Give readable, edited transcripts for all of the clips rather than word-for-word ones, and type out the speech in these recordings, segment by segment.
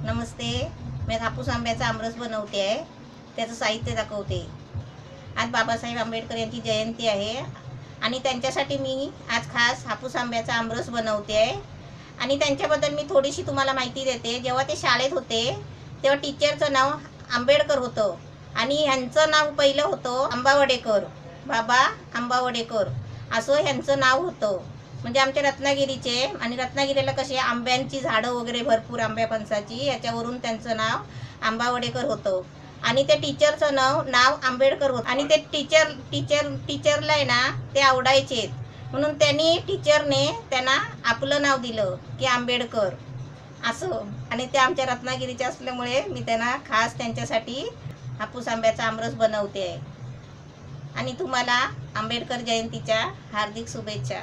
नमस्ते. मी हापूस आंब्याचा आमरस बनवते आहे. त्याचं साहित्य दाखवते. आज बाबासाहेब आंबेडकर यांची जयंती आहे आणि त्यांच्यासाठी मी आज खास हापूस आंब्याचा आमरस बनवते आहे. आणि त्यांच्याबद्दल मी थोडीशी तुम्हाला माहिती देते. जेव्हा ते शाळेत होते तेव्हा टीचरचं नाव आंबेडकर होतं आणि ह्यांचं नाव पहिलं होतं आंबावडेकर, बाबा आंबावडेकर असं ह्यांचं नाव होतं. म्हणजे आमच्या रत्नागिरीचे, आणि रत्नागिरीला कसे आंब्यांची झाडं वगैरे भरपूर, आंब्या फणसाची, याच्यावरून त्यांचं नाव आंबावडेकर होतं. आणि ते टीचरचं नाव आंबेडकर होतं. आणि ते टीचरला आहे ना ते आवडायचे, म्हणून त्यांनी टीचरने त्यांना आपलं नाव दिलं की आंबेडकर असं. आणि ते आमच्या रत्नागिरीचे असल्यामुळे मी त्यांना खास त्यांच्यासाठी हापूस आंब्याचा आमरस बनवते आहे. आणि तुम्हाला आंबेडकर जयंतीच्या हार्दिक शुभेच्छा.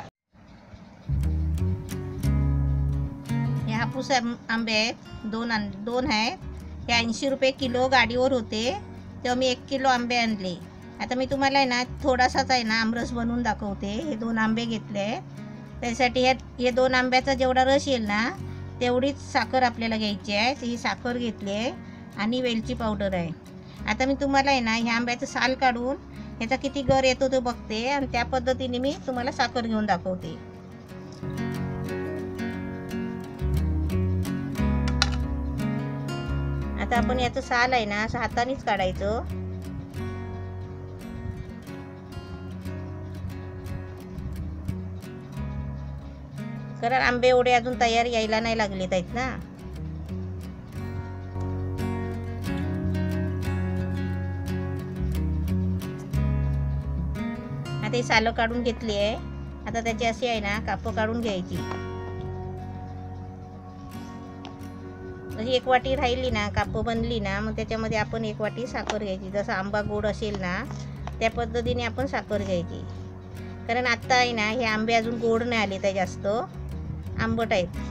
हे हापूस आंबे आहेत, दोन आहेत. हे 80 रुपये किलो गाडीवर होते, तेव्हा मी 1 किलो आंबे आणले. आता मी तुम्हाला आहे ना थोडासाच आहे ना आमरस बनवून दाखवते. हे 2 आंबे घेतले, त्यासाठी हे 2 आंब्याचा जेवढा रस येईल ना तेवढीच साखर आपल्याला घ्यायची आहे. ही साखर घेतली आहे आणि वेलची पावडर आहे. आता मी तुम्हाला आहे ना ह्या आंब्याचं साल काढून ह्याचा किती गर येतो तो बघते आणि त्या पद्धतीने मी तुम्हाला साखर घेऊन दाखवते. आता आपण याचं साल आहे ना असं हातानेच काढायचं. कारण आंबे एवढे अजून तयार यायला नाही लागलेत आहेत ना. आता ही सालं काढून घेतली आहे. आता त्याची अशी आहे ना कापं काढून घ्यायची. जशी 1 वाटी राहिली ना, कापं बनली ना, मग त्याच्यामध्ये आपण 1 वाटी साखर घ्यायची. जसं आंबा गोड असेल ना त्या पद्धतीने आपण साखर घ्यायची. कारण आत्ता आहे ना हे आंबे अजून गोड नाही आले, तर जास्त आंबट आहेत.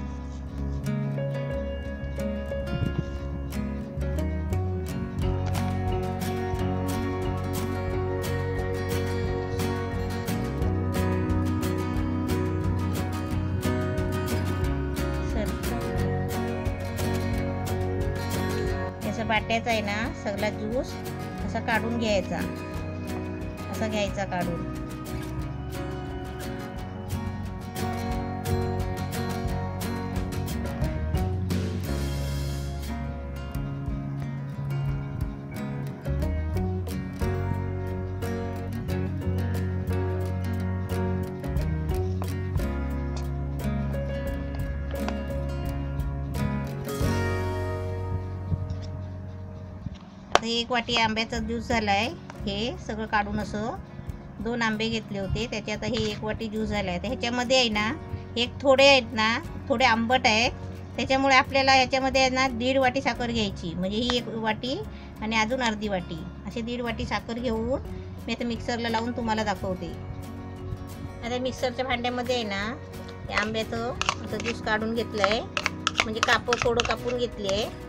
बाट्याचा आहे ना सगळा ज्यूस असा काढून घ्यायचा, असा घ्यायचा काढून. हे 1 वाटी आंब्याचा ज्यूस झाला आहे. हे सगळं काढून असं 2 आंबे घेतले होते, त्याचे आता हे 1 वाटी ज्यूस झाला आहे. तर ह्याच्यामध्ये आहे ना थोडे आहेत ना, थोडे आंबट आहेत, त्याच्यामुळे आपल्याला ह्याच्यामध्ये आहे ना 1.5 वाटी साखर घ्यायची. म्हणजे ही 1 वाटी आणि अजून अर्धी वाटी असे 1.5 वाटी साखर घेऊन मी आता मिक्सरला लावून तुम्हाला दाखवते. आता मिक्सरच्या भांड्यामध्ये आहे ना हे आंब्याचं असं ज्यूस काढून घेतलं आहे, म्हणजे थोडं कापून घेतली आहे.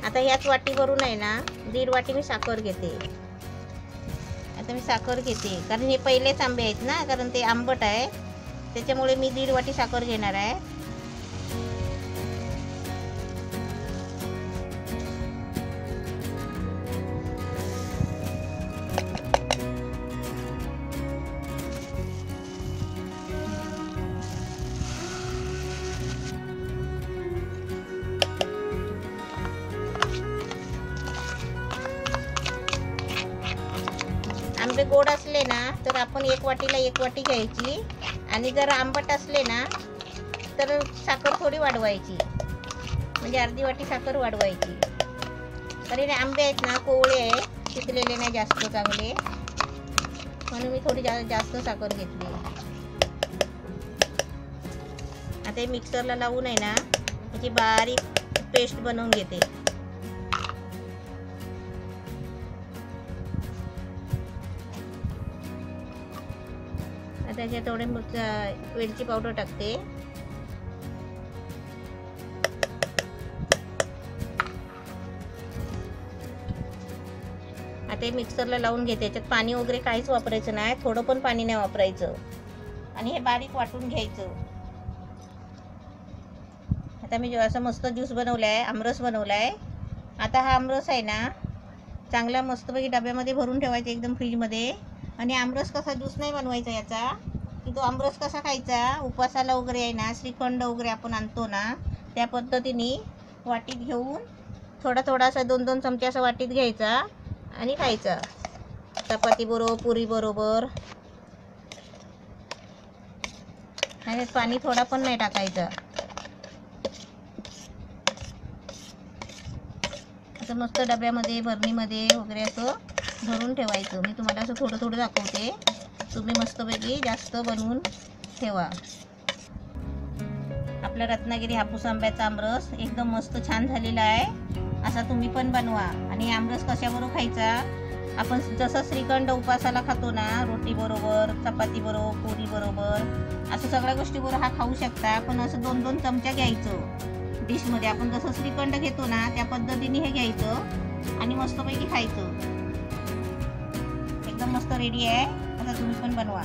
आता ह्याच वाटीवरून आहे ना 1.5 वाटी मी साखर घेते. आता मी साखर घेते, कारण हे पहिलेच आंबे आहेत ना, कारण ते आंबट आहे, त्याच्यामुळे मी 1.5 वाटी साखर घेणार आहे. आंबे गोड असले ना तर आपण 1 वाटीला 1 वाटी घ्यायची, आणि जर आंबट असले ना तर साखर थोडी वाढवायची, म्हणजे अर्धी वाटी साखर वाढवायची. तरी आंबे आहेत ना कोवळे आहे, पिकलेले नाही जास्त चांगले, म्हणून मी थोडी जास्त साखर घेतली. आता हे मिक्सरला लावून आहे ना त्याची बारीक पेस्ट बनवून घेते. त्याच्यात थोडे वेलची पावडर टाकते. आता हे मिक्सरला लावून घेते. याच्यात पाणी वगैरे काहीच वापरायचं नाही, थोडं पण पाणी नाही वापरायचं, आणि हे बारीक वाटून घ्यायचं. आता मी असं मस्त ज्यूस बनवला आहे, आमरस बनवला आहे. आता हा आमरस आहे ना चांगला मस्तपैकी डब्यामध्ये भरून ठेवायचा एकदम फ्रीजमध्ये. आणि आमरस कसा ज्यूस नाही बनवायचा याचा, की तो आमरस कसा खायचा उपासाला वगैरे आहे ना, श्रीखंड वगैरे आपण आणतो ना त्या पद्धतीने वाटीत घेऊन थोडासा 2-2 चमचे असं वाटीत घ्यायचा आणि खायचा चपाती बरोबर, पुरी बरोबर. आणि पाणी थोडा पण नाही टाकायचं. असं मस्त डब्यामध्ये बरणीमध्ये वगैरे असं भरून ठेवायचं. मी तुम्हाला असं थोडं दाखवते, तुम्ही मस्तपैकी जास्त बनवून ठेवा. आपला रत्नागिरी हापूस आंब्याचा आमरस एकदम मस्त छान झालेला आहे. असा तुम्ही पण बनवा. आणि आमरस कशाबरोबर खायचा, आपण जसं श्रीखंड उपासाला खातो ना, रोटी बरोबर, चपाती बरोबर, पुरी बरोबर, असं सगळ्या गोष्टीबरोबर हा खाऊ शकता. पण असं 2-2 चमचा घ्यायचं डिशमध्ये. आपण जसं श्रीखंड घेतो ना त्या पद्धतीने हे घ्यायचं आणि मस्तपैकी खायचं. एकदम मस्त रेडी आहे. आता तुम्ही पण बनवा.